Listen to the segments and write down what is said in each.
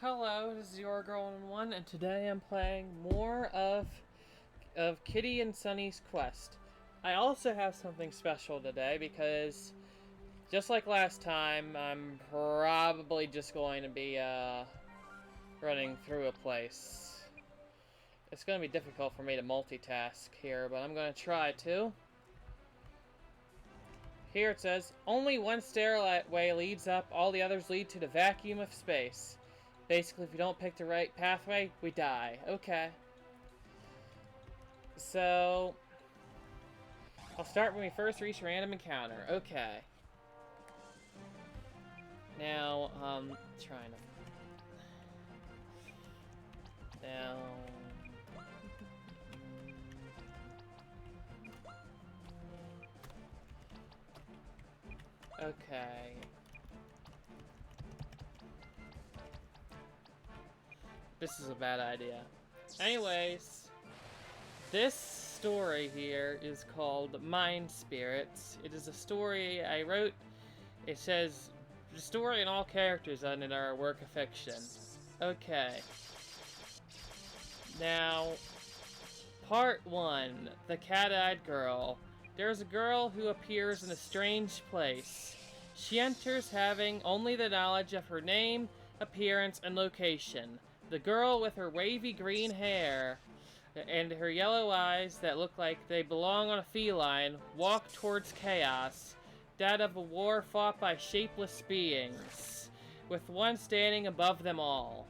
Hello, this is your girl in one, and today I'm playing more of Kitty and Sunny's Quest. I also have something special today because, just like last time, I'm probably just going to be running through a place. It's going to be difficult for me to multitask here, but I'm going to try to. Here it says, only one stairway leads up, all the others lead to the vacuum of space. Basically, if you don't pick the right pathway, we die. Okay. So, I'll start when we first reach random encounter. Okay. Now, trying to... Now... Okay. This is a bad idea. Anyways, this story here is called Mind Spirits. It is a story I wrote. It says, the story and all characters in it are a work of fiction. Okay. Now, Part 1, The Cat-Eyed Girl. There is a girl who appears in a strange place. She enters having only the knowledge of her name, appearance, and location. The girl with her wavy green hair and her yellow eyes that look like they belong on a feline walk towards chaos, that of a war fought by shapeless beings, with one standing above them all.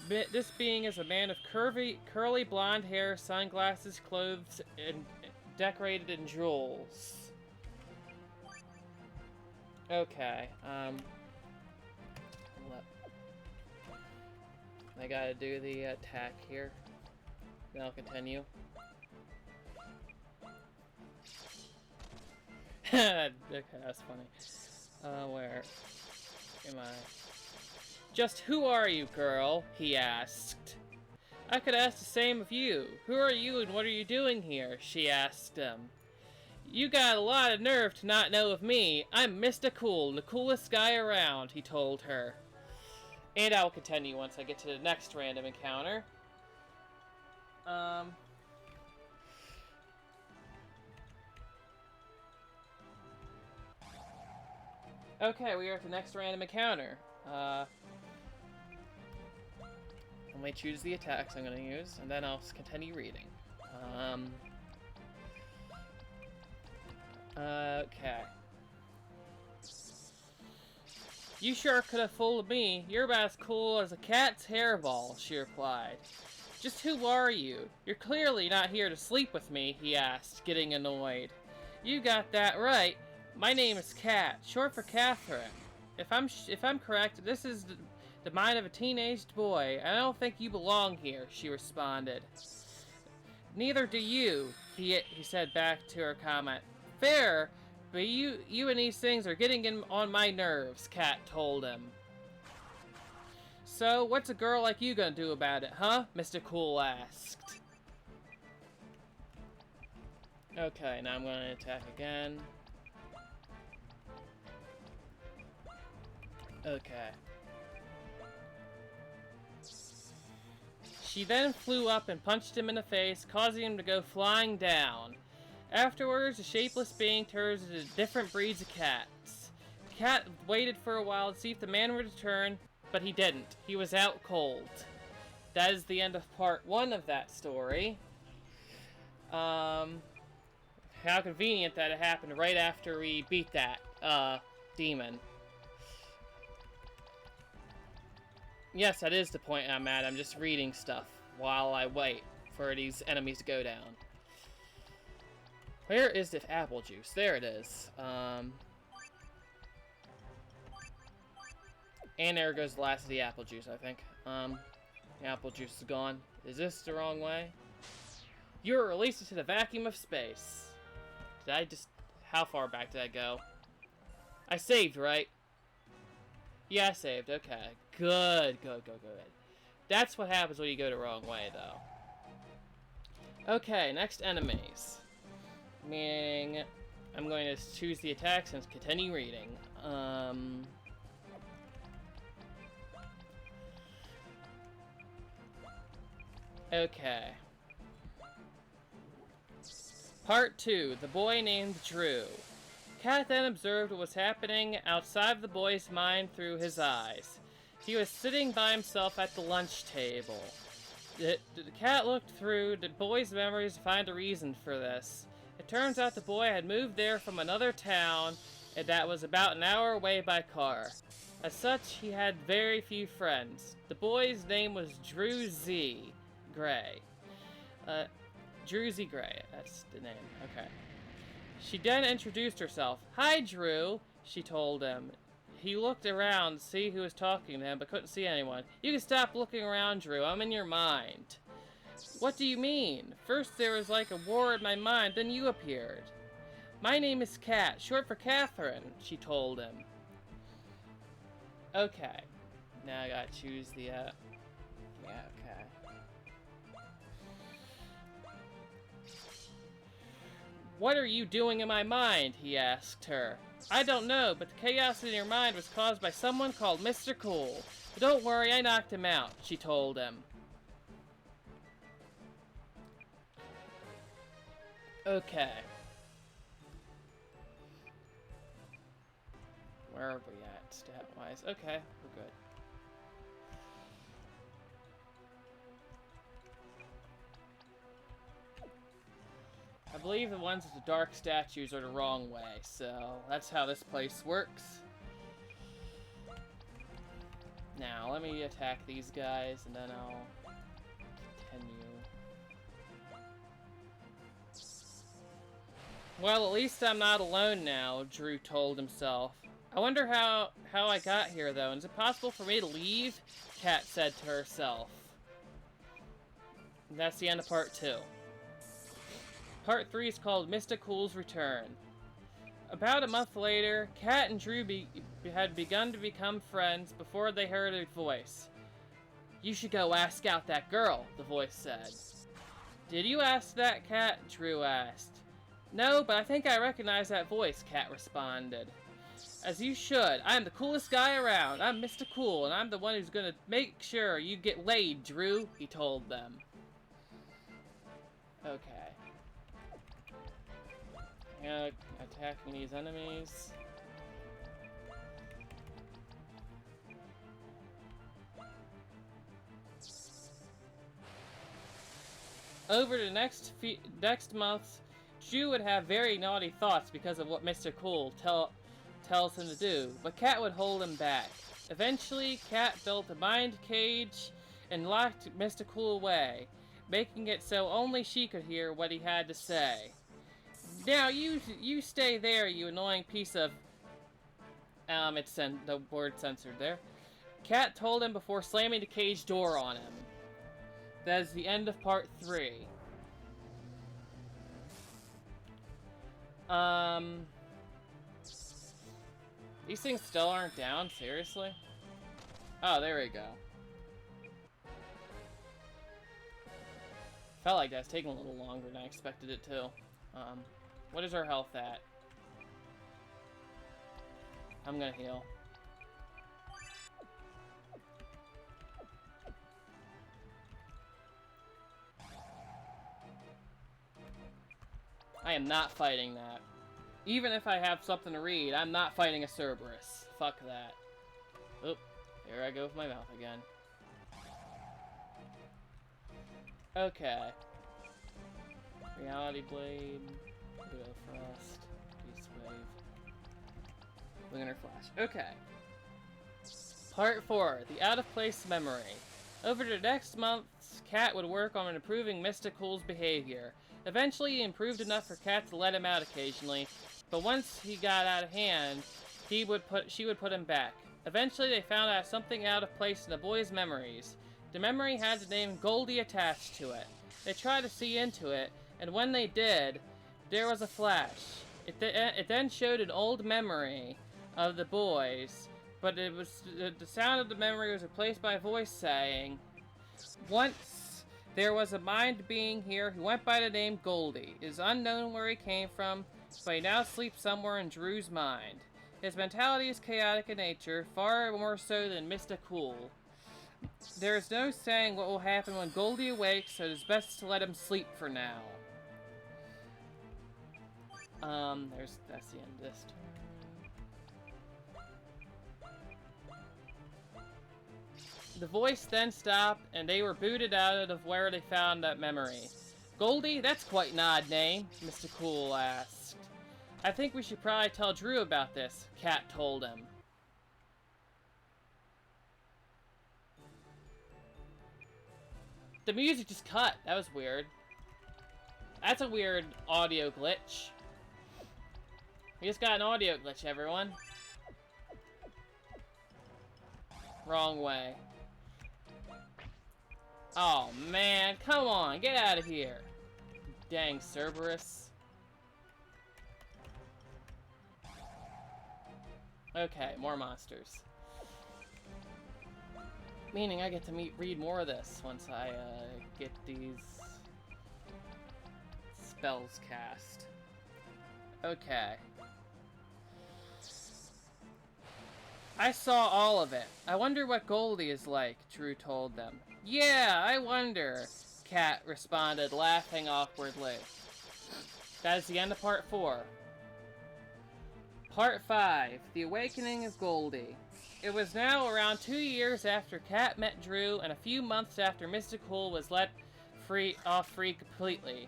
This being is a man of curly blonde hair, sunglasses, clothes, and decorated in jewels. Okay, I gotta do the attack here. Then I'll continue. Okay, that's funny. Where am I? Just who are you, girl? He asked. I could ask the same of you. Who are you and what are you doing here? She asked him. You got a lot of nerve to not know of me. I'm Mr. Cool, the coolest guy around, he told her. And I will continue once I get to the next random encounter. Okay, we are at the next random encounter. Let me choose the attacks I'm going to use, and then I'll continue reading. Okay. You sure could have fooled me. You're about as cool as a cat's hairball, she replied. Just who are you? You're clearly not here to sleep with me, he asked, getting annoyed. You got that right. My name is Cat, short for Catherine. If I'm correct, this is the mind of a teenaged boy. I don't think you belong here, she responded. Neither do you, he said back to her comment. Fair, but you and these things are getting on my nerves, Cat told him. So, what's a girl like you gonna do about it, huh? Mr. Cool asked. Okay, now I'm gonna attack again. Okay. She then flew up and punched him in the face, causing him to go flying down. Afterwards, the shapeless being turns into different breeds of cats. The cat waited for a while to see if the man would return, but he didn't. He was out cold. That is the end of part 1 of that story. How convenient that it happened right after we beat that, demon. Yes, that is the point I'm at. I'm just reading stuff while I wait for these enemies to go down. Where is the apple juice? There it is. And there goes the last of the apple juice, I think. The apple juice is gone. Is this the wrong way? You were released into the vacuum of space. Did I just... How far back did I go? I saved, right? Yeah, I saved. Okay. Good. That's what happens when you go the wrong way, though. Okay, next enemies. Meaning, I'm going to choose the attacks and continue reading. Okay. Part 2. The boy named Drew. Kat then observed what was happening outside the boy's mind through his eyes. He was sitting by himself at the lunch table. The cat looked through the boy's memories to find a reason for this. It turns out the boy had moved there from another town that was about an hour away by car. As such, he had very few friends. The boy's name was Drew Z. Gray. Drew Z. Gray, that's the name, okay. She then introduced herself. "Hi, Drew," she told him. He looked around to see who was talking to him, but couldn't see anyone. "You can stop looking around, Drew. I'm in your mind." "What do you mean? First there was like a war in my mind, then you appeared." "My name is Kat, short for Catherine," she told him. Okay. Now I gotta choose the, yeah, okay. "What are you doing in my mind?" he asked her. "I don't know, but the chaos in your mind was caused by someone called Mr. Cool. But don't worry, I knocked him out," she told him. Okay. Where are we at, stat-wise? Okay, we're good. I believe the ones with the dark statues are the wrong way, so that's how this place works. Now, let me attack these guys, and then I'll continue. Well, at least I'm not alone now, Drew told himself. "I wonder how I got here, though. Is it possible for me to leave?" Kat said to herself. And that's the end of part 2. Part 3 is called Mr. Cool's Return. About a month later, Kat and Drew had begun to become friends before they heard a voice. "You should go ask out that girl," the voice said. "Did you ask that, Kat?" Drew asked. "No, but I think I recognize that voice," Kat responded. "As you should. I'm the coolest guy around. I'm Mr. Cool, and I'm the one who's gonna make sure you get laid, Drew," he told them. Okay. Attacking these enemies. Over the next month, Drew would have very naughty thoughts because of what Mr. Cool tells him to do, but Kat would hold him back. Eventually, Kat built a mind cage and locked Mr. Cool away, making it so only she could hear what he had to say. "Now, you stay there, you annoying piece of..." the word censored there. Kat told him before slamming the cage door on him. That is the end of part 3. These things still aren't down? Seriously? Oh, there we go. Felt like that's taking a little longer than I expected it to. What is our health at? I'm gonna heal. I am not fighting that. Even if I have something to read, I'm not fighting a Cerberus. Fuck that. Oop, there I go with my mouth again. Okay. Reality Blade. Widow Frost. Beast Wave. Lunar Flash. Okay. Part 4. The Out-of-Place Memory. Over the next months, Kat would work on improving Mr. Cool's behavior. Eventually, he improved enough for Kat to let him out occasionally, but once he got out of hand, she would put him back. Eventually, they found out something out of place in the boy's memories. The memory had the name Goldie attached to it. They tried to see into it, and when they did, there was a flash. It then showed an old memory of the boys, but the sound of the memory was replaced by a voice saying, "Once there was a mind being here who went by the name Goldie. It is unknown where he came from, but he now sleeps somewhere in Drew's mind. His mentality is chaotic in nature, far more so than Mr. Cool. There's no saying what will happen when Goldie awakes, so it's best to let him sleep for now. That's the end of this turn. The voice then stopped, and they were booted out of where they found that memory. Goldie, that's quite an odd name, Mr. Cool asked. I think we should probably tell Drew about this, Cat told him. The music just cut. That was weird. That's a weird audio glitch. We just got an audio glitch, everyone. Wrong way. Oh, man. Come on. Get out of here. Dang, Cerberus. Okay, more monsters. Meaning I get to read more of this once I get these spells cast. Okay. I saw all of it. I wonder what Goldie is like, Drew told them. Yeah, I wonder, Cat responded, laughing awkwardly. That is the end of Part 4. Part 5, The Awakening of Goldie. It was now around 2 years after Cat met Drew and a few months after Mystical was let off free completely.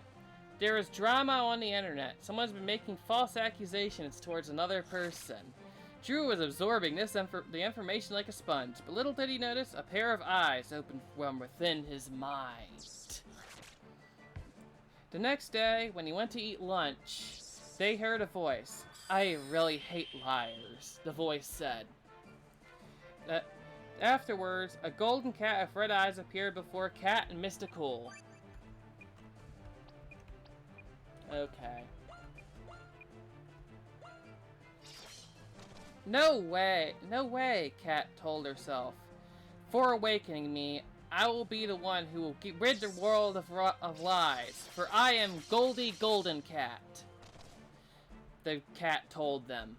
There is drama on the internet. Someone's been making false accusations towards another person. Drew was absorbing the information like a sponge, but little did he notice a pair of eyes opened from within his mind. The next day, when he went to eat lunch, they heard a voice. I really hate liars, the voice said. Afterwards, a golden cat with red eyes appeared before Cat and Mystical. Okay. No way, Cat told herself. For awakening me, I will be the one who will rid the world of lies, for I am Goldie Golden Cat. The cat told them.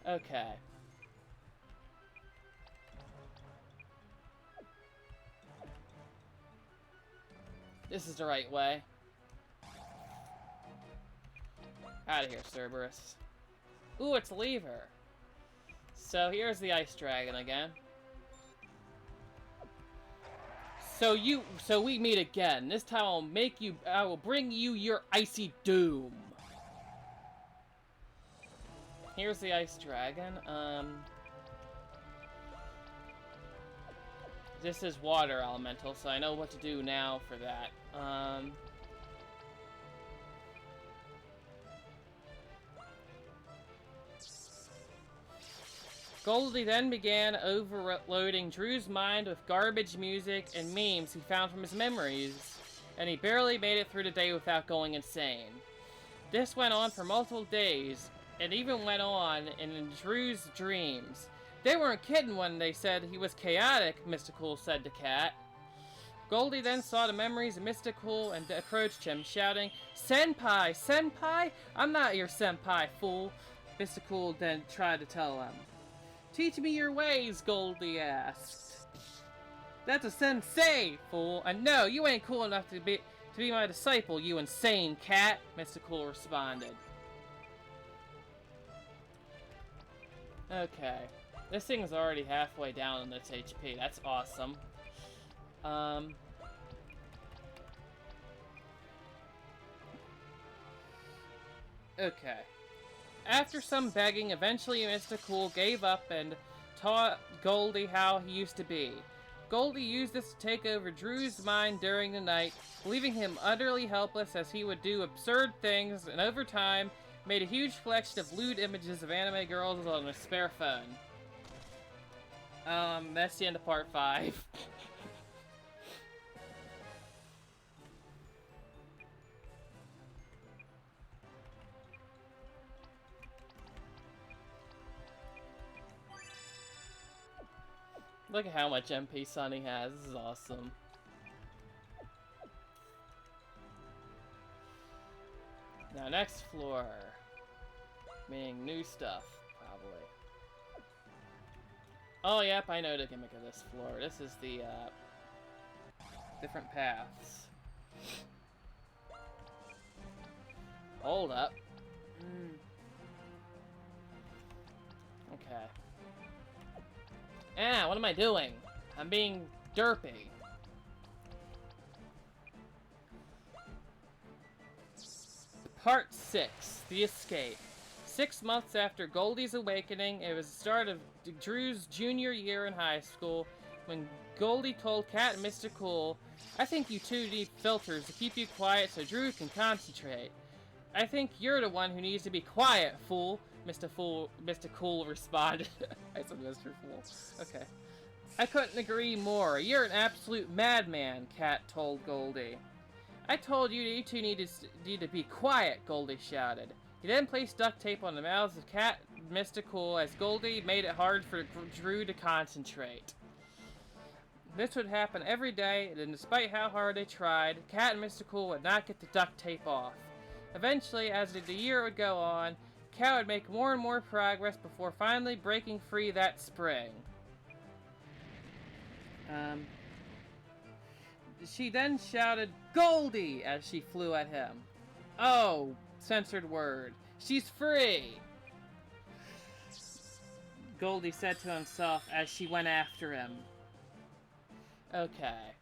Okay. This is the right way. Out of here, Cerberus. Ooh, it's Lever. So here's the ice dragon again. So we meet again. This time I will bring you your icy doom. Here's the ice dragon. This is water elemental, so I know what to do now for that. Goldie then began overloading Drew's mind with garbage music and memes he found from his memories, and he barely made it through the day without going insane. This went on for multiple days, and even went on in Drew's dreams. They weren't kidding when they said he was chaotic, Mystical said to Cat. Goldie then saw the memories of Mystical and approached him, shouting, Senpai! Senpai? I'm not your senpai, fool! Mystical then tried to tell him. Teach me your ways, Goldie asked. That's a sensei, fool. And no, you ain't cool enough to be my disciple, you insane cat, Mystical responded. Okay. This thing's already halfway down in its HP. That's awesome. Okay. After some begging, eventually Mystical gave up and taught Goldie how he used to be. Goldie used this to take over Drew's mind during the night, leaving him utterly helpless as he would do absurd things, and over time, made a huge collection of lewd images of anime girls on a spare phone. That's the end of part 5. Look at how much MP Sunny has. This is awesome. Now, next floor. Meaning new stuff, probably. Oh, yep, I know the gimmick of this floor. This is the, different paths. Hold up. Okay. Ah, what am I doing? I'm being derpy. Part 6, The Escape. 6 months after Goldie's awakening, it was the start of Drew's junior year in high school when Goldie told Cat and Mr. Cool, "I think you two need filters to keep you quiet so Drew can concentrate." "I think you're the one who needs to be quiet, fool," Mr. Cool responded. I said Mr. Fool. Okay. "I couldn't agree more. You're an absolute madman," Cat told Goldie. "I told you that you two need to be quiet," Goldie shouted. He then placed duct tape on the mouths of Cat and Mr. Cool as Goldie made it hard for Drew to concentrate. This would happen every day, and despite how hard they tried, Cat and Mr. Cool would not get the duct tape off. Eventually, as the year would go on, Cat would make more and more progress before finally breaking free that spring. She then shouted, "Goldie!" as she flew at him. "Oh, censored word. She's free!" Goldie said to himself as she went after him. Okay.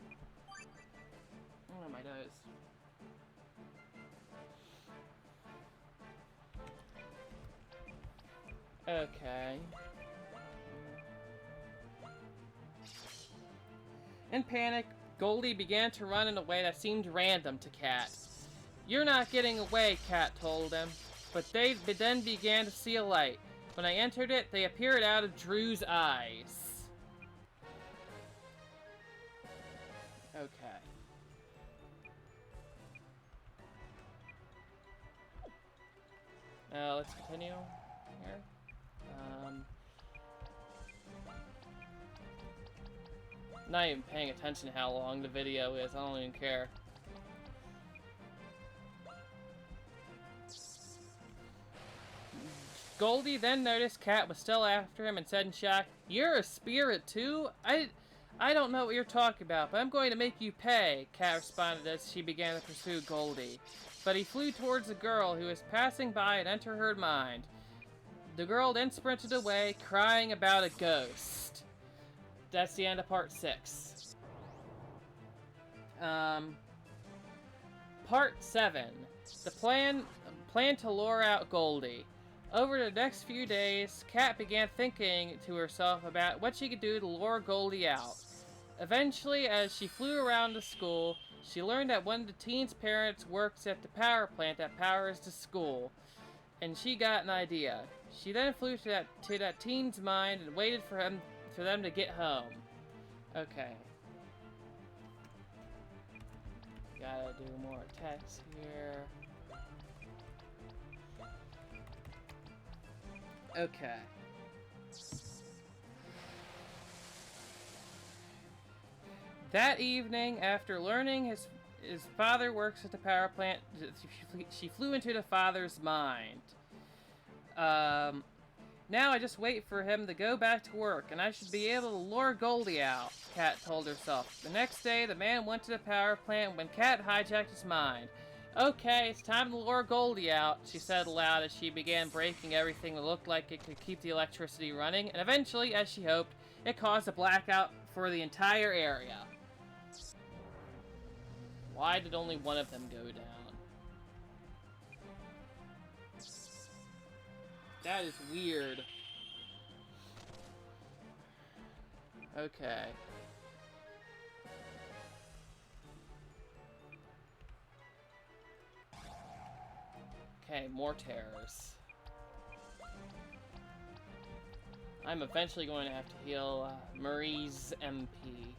Oh, my nose. Okay. In panic, Goldie began to run in a way that seemed random to Cat. "You're not getting away," Cat told him. But they then began to see a light. When I entered it, they appeared out of Drew's eyes. Okay. Let's continue here. Not even paying attention to how long the video is. I don't even care. Goldie then noticed Cat was still after him and said in shock, "You're a spirit too? I don't know what you're talking about, but I'm going to make you pay," Cat responded as she began to pursue Goldie. But he flew towards a girl who was passing by and entered her mind. The girl then sprinted away, crying about a ghost. That's the end of part 6. Part 7. The plan to lure out Goldie. Over the next few days, Cat began thinking to herself about what she could do to lure Goldie out. Eventually, as she flew around the school, she learned that one of the teen's parents works at the power plant that powers the school, and she got an idea. She then flew to that teen's mind and waited for them to get home. Okay. Gotta do more text here. Okay. That evening, after learning his father works at the power plant, she flew into the father's mind. Now I just wait for him to go back to work, and I should be able to lure Goldie out, Cat told herself. The next day, the man went to the power plant when Cat hijacked his mind. "Okay, it's time to lure Goldie out," she said aloud as she began breaking everything that looked like it could keep the electricity running, and eventually, as she hoped, it caused a blackout for the entire area. Why did only one of them go down? That is weird. Okay. Okay, more terrors. I'm eventually going to have to heal Marie's MP.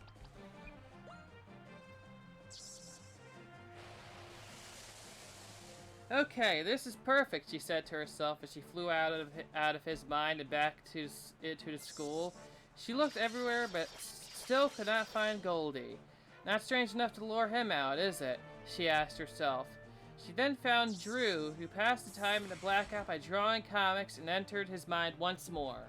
"Okay, this is perfect," she said to herself as she flew out of his mind and back to the school. She looked everywhere, but still could not find Goldie. "Not strange enough to lure him out, is it?" she asked herself. She then found Drew, who passed the time in the blackout by drawing comics and entered his mind once more.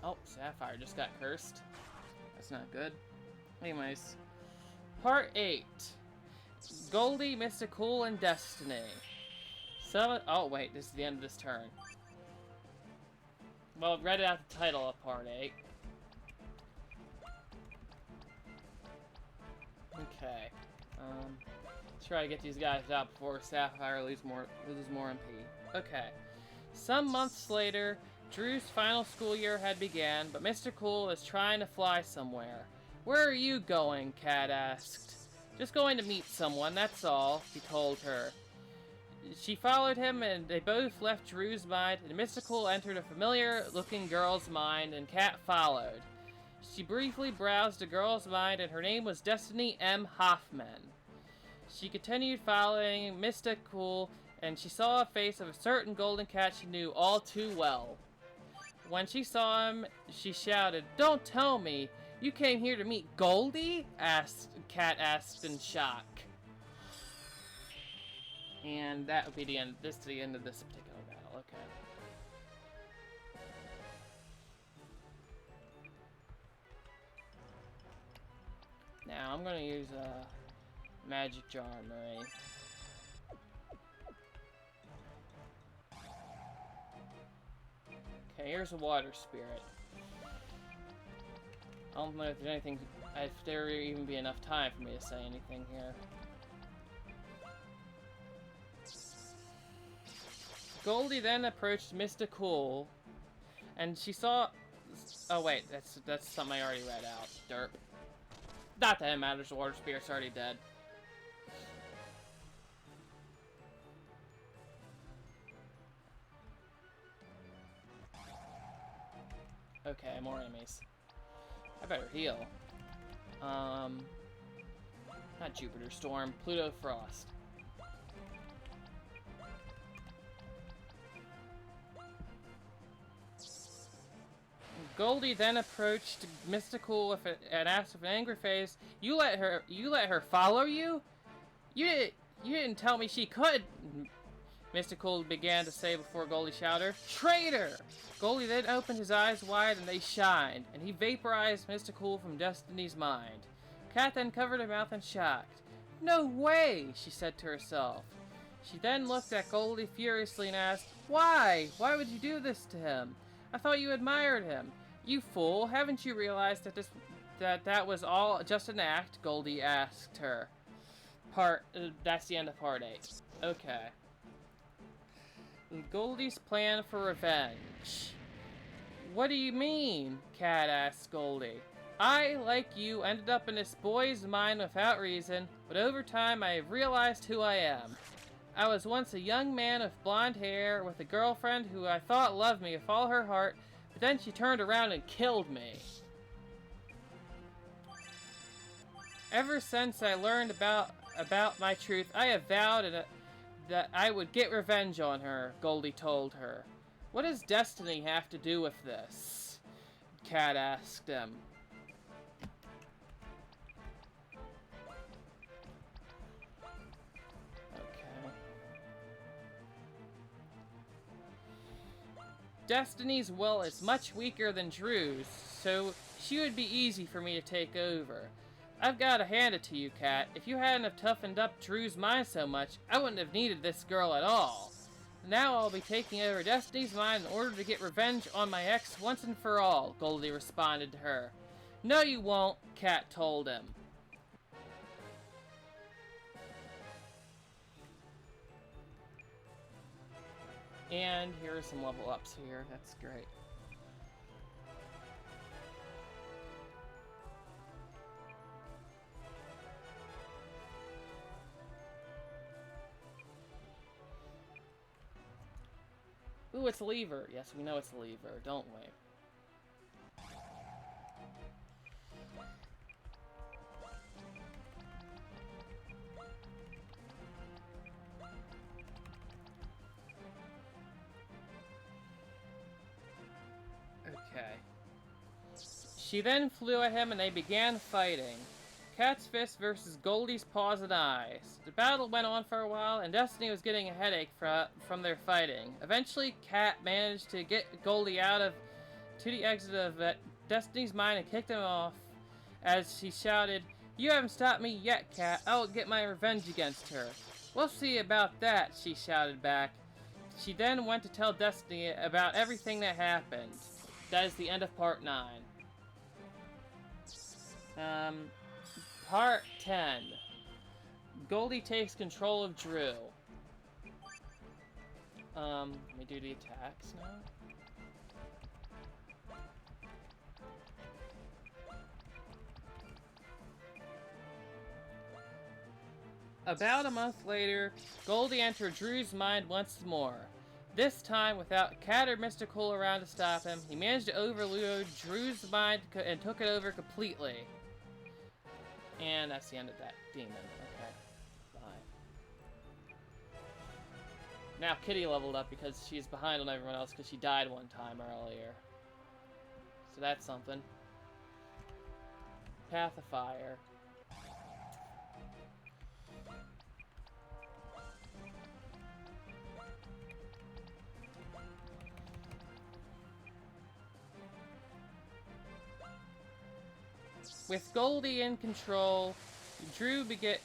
Oh, Sapphire just got cursed. That's not good. Anyways. Part 8. Goldie, Mystical, and Destiny. Oh, wait, this is the end of this turn. Well, I've read out the title of Part 8. Okay. Let's try to get these guys out before Sapphire loses more MP. Okay. Some months later, Drew's final school year had began, but Mr. Cool is trying to fly somewhere. Where are you going? Kat asked. Just going to meet someone, that's all, he told her. She followed him, and they both left Drew's mind, and Mystical entered a familiar-looking girl's mind, and Kat followed. She briefly browsed the girl's mind, and her name was Destiny M. Hoffman. She continued following Mystical, and she saw a face of a certain golden cat she knew all too well. When she saw him, she shouted, "Don't tell me! You came here to meet Goldie?" Kat asked in shock. And that would be the end. This is the end of this particular battle. Okay. Now I'm gonna use a magic jar, Marie. Okay, here's a water spirit. I don't know if there's anything, if there would even be enough time for me to say anything here. Goldie then approached Mystical, and she saw. Oh wait, that's something I already read out. Derp. Not that it matters. The water spirit's already dead. Okay, more enemies. I better heal. Not Jupiter Storm, Pluto Frost. Goldie then approached Mystical and asked with an angry face, "You let her follow you? You didn't tell me she could." Mystical began to say before Goldie shouted, "Traitor!" Goldie then opened his eyes wide and they shined, and he vaporized Mystical from Destiny's mind. Kat then covered her mouth in shock. "No way!" she said to herself. She then looked at Goldie furiously and asked, "Why? Why would you do this to him? I thought you admired him. You fool, haven't you realized that was all just an act?" Goldie asked her. That's the end of part 8. Okay. Goldie's plan for revenge. "What do you mean?" Kat asked Goldie. "I, like you, ended up in this boy's mind without reason, but over time I have realized who I am. I was once a young man with blonde hair with a girlfriend who I thought loved me with all her heart, but then she turned around and killed me. Ever since I learned about my truth, I have vowed that I would get revenge on her," Goldie told her. "What does destiny have to do with this?" Kat asked him. Okay. Destiny's will is much weaker than Drew's, so she would be easy for me to take over. I've got to hand it to you, Kat. If you hadn't have toughened up Drew's mind so much, I wouldn't have needed this girl at all. Now I'll be taking over Destiny's mind in order to get revenge on my ex once and for all," Goldie responded to her. "No you won't," Kat told him. And here are some level ups here. That's great. Ooh, it's a lever. Yes, we know it's a lever, don't we? Okay. She then flew at him and they began fighting. Cat's Fist versus Goldie's Paws and Eyes. The battle went on for a while, and Destiny was getting a headache from their fighting. Eventually, Cat managed to get Goldie to the exit of Destiny's mind and kicked him off as she shouted, "You haven't stopped me yet, Cat. I will get my revenge against her." "We'll see about that," she shouted back. She then went to tell Destiny about everything that happened. That is the end of Part 9. Part 10. Goldie takes control of Drew. Let me do the attacks now. About a month later, Goldie entered Drew's mind once more. This time, without Cat or Mr. Cool around to stop him, he managed to overload Drew's mind and took it over completely. And that's the end of that demon. Okay. Bye. Now Kitty leveled up because she's behind on everyone else because she died one time earlier. So that's something. Pacifier. With Goldie in control, Drew began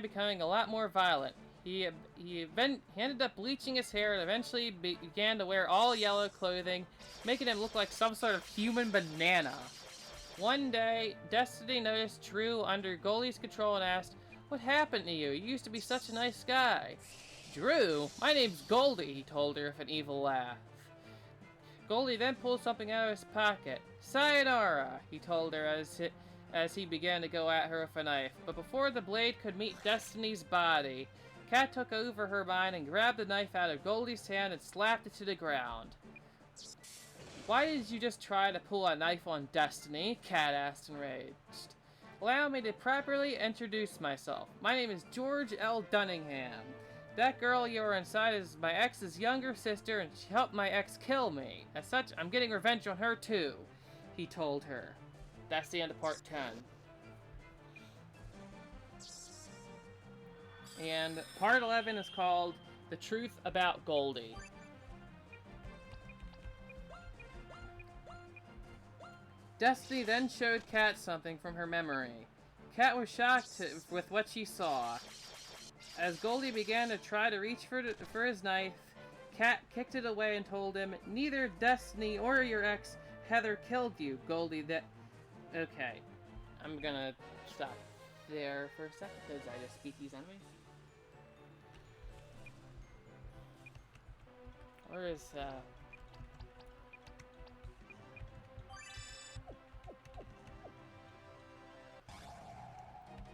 becoming a lot more violent. He ended up bleaching his hair and eventually began to wear all yellow clothing, making him look like some sort of human banana. One day, Destiny noticed Drew under Goldie's control and asked, "What happened to you? You used to be such a nice guy." "Drew? My name's Goldie," he told her with an evil laugh. Goldie then pulled something out of his pocket. "Sayonara," he told her as he began to go at her with a knife. But before the blade could meet Destiny's body, Cat took over her mind and grabbed the knife out of Goldie's hand and slapped it to the ground. "Why did you just try to pull a knife on Destiny?" Cat asked enraged. "Allow me to properly introduce myself. My name is George L. Dunningham. That girl you are inside is my ex's younger sister, and she helped my ex kill me. As such, I'm getting revenge on her too," he told her. That's the end of Part 10. And Part 11 is called The Truth About Goldie. Destiny then showed Cat something from her memory. Cat was shocked with what she saw. As Goldie began to try to reach for his knife, Cat kicked it away and told him, "Neither Destiny or your ex, Heather, killed you, Goldie." Okay. I'm gonna stop there for a second because I just beat these enemies. Where is,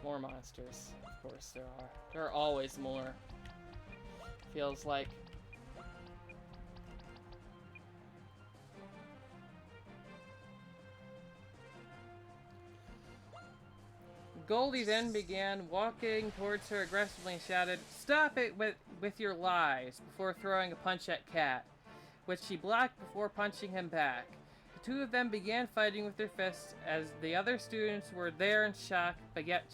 more monsters. Of course there are. There are always more. Feels like. Goldie then began walking towards her aggressively and shouted, "Stop it with your lies," before throwing a punch at Cat, which she blocked before punching him back. The two of them began fighting with their fists as the other students were there in shock, but yet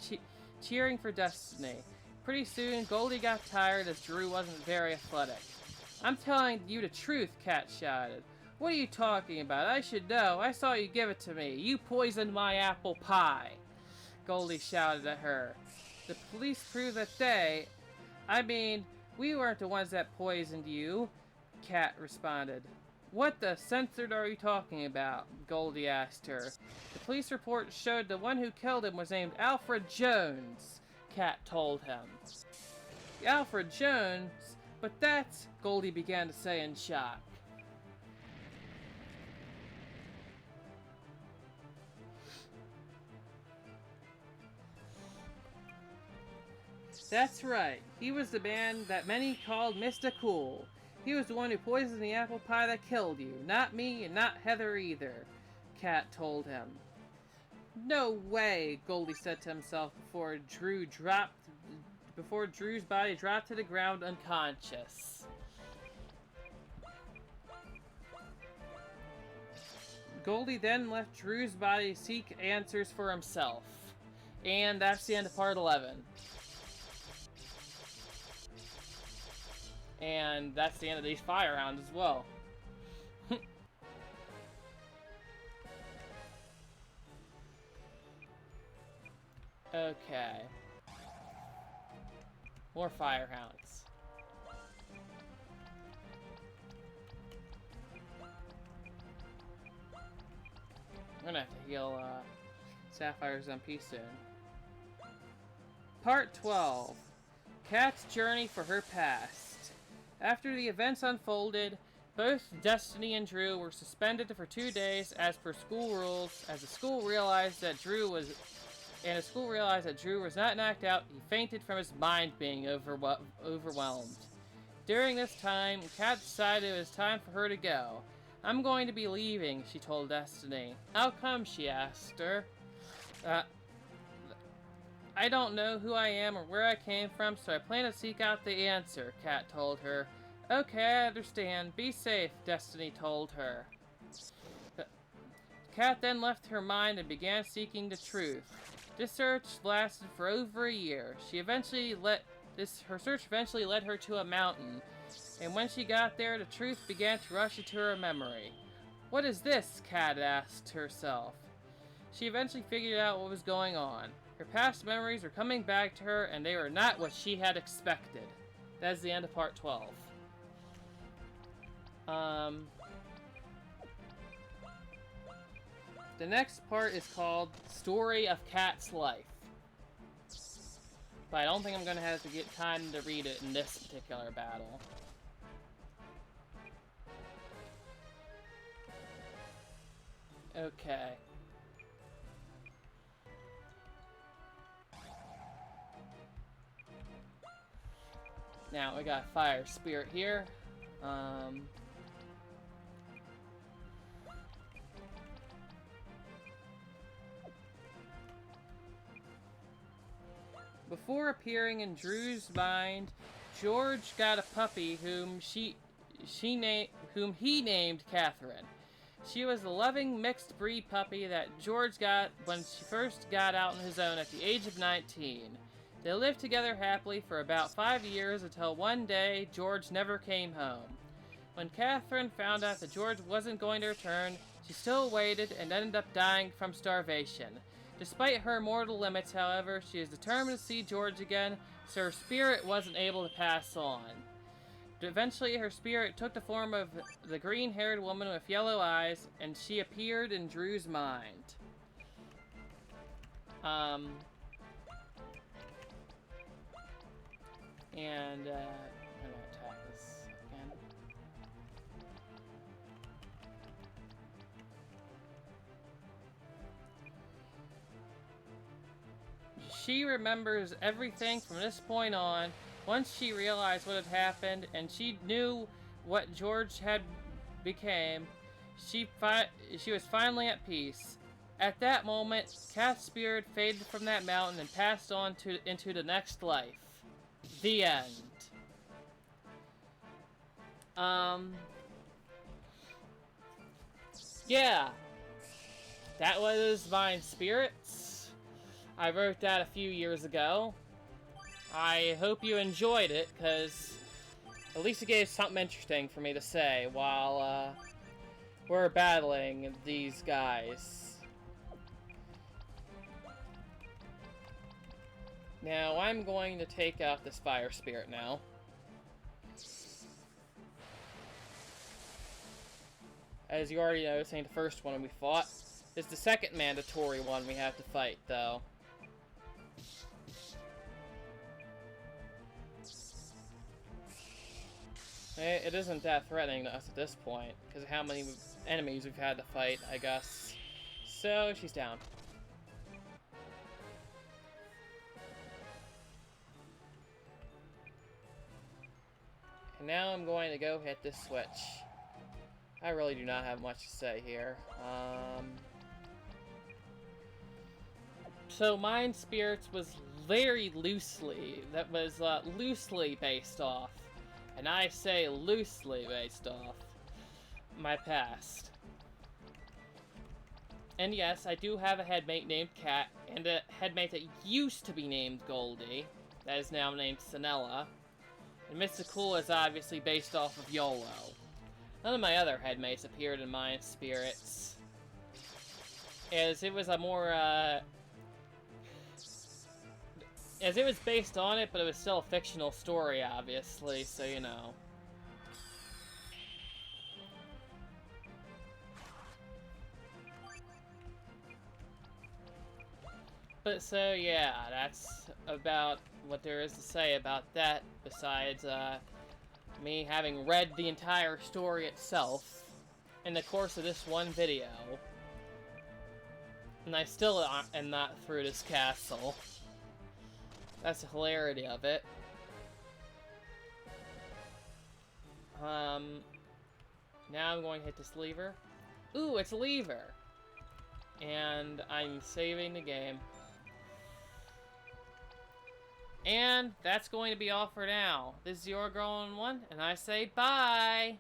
cheering for Destiny. Pretty soon, Goldie got tired as Drew wasn't very athletic. "I'm telling you the truth," Cat shouted. "What are you talking about? I should know. I saw you give it to me. You poisoned my apple pie," Goldie shouted at her. "The police prove that we weren't the ones that poisoned you," Cat responded. "What the censored are you talking about?" Goldie asked her. "The police report showed the one who killed him was named Alfred Jones," Cat told him. "Alfred Jones? But that's," Goldie began to say in shock. "That's right. He was the man that many called Mr. Cool. He was the one who poisoned the apple pie that killed you. Not me, and not Heather either," Cat told him. "No way," Goldie said to himself before Drew's body dropped to the ground unconscious. Goldie then left Drew's body to seek answers for himself. And that's the end of part 11. And that's the end of these fire rounds as well. Okay. More fire hounds. I'm gonna have to heal Sapphire's MP soon. Part 12. Kat's Journey for Her Past. After the events unfolded, both Destiny and Drew were suspended for 2 days as per school rules. As the school realized that Drew was not knocked out, he fainted from his mind being overwhelmed. During this time, Kat decided it was time for her to go. I'm going to be leaving, she told Destiny. How come, she asked her. I don't know who I am or where I came from, so I plan to seek out the answer, Kat told her. Okay, I understand. Be safe, Destiny told her. Kat then left her mind and began seeking the truth. This search lasted for over a year. Her search eventually led her to a mountain, and when she got there, the truth began to rush into her memory. What is this? Kat asked herself. She eventually figured out what was going on. Her past memories were coming back to her, and they were not what she had expected. That's the end of part 12. The next part is called Story of Kat's Life. But I don't think I'm going to have to get time to read it in this particular battle. Okay. Now we got Fire Spirit here. Before appearing in Drew's mind, George got a puppy whom he named Catherine. She was a loving mixed breed puppy that George got when she first got out on his own at the age of 19. They lived together happily for about 5 years until one day George never came home. When Catherine found out that George wasn't going to return, she still waited and ended up dying from starvation. Despite her mortal limits, however, she is determined to see George again, so her spirit wasn't able to pass on. Eventually, her spirit took the form of the green-haired woman with yellow eyes, and she appeared in Drew's mind. I'm gonna attack this again. She remembers everything from this point on. Once she realized what had happened and she knew what George had became, she was finally at peace. At that moment, Kat's spirit faded from that mountain and passed on into the next life. The end. Yeah. That was Mine Spirits. I wrote that a few years ago. I hope you enjoyed it, because at least it gave something interesting for me to say while we're battling these guys. Now, I'm going to take out this Fire Spirit now. As you already know, this ain't the first one we fought. It's the second mandatory one we have to fight, though. It isn't that threatening to us at this point, because of how many enemies we've had to fight, I guess. So, she's down. And now I'm going to go hit this switch. I really do not have much to say here. So, Mind Spirits was very loosely based off. And I say loosely based off my past. And yes, I do have a headmate named Kat, and a headmate that used to be named Goldie, that is now named Sinella. And Mr. Cool is obviously based off of YOLO. None of my other headmates appeared in my spirits, as it was a more, as it was based on it, but it was still a fictional story, obviously, so you know. But so, yeah, that's about what there is to say about that, besides, me having read the entire story itself in the course of this one video. And I still am not through this castle. That's the hilarity of it. Now I'm going to hit this lever. Ooh, it's a lever! And I'm saving the game. And that's going to be all for now. This is your Girl in One, and I say bye!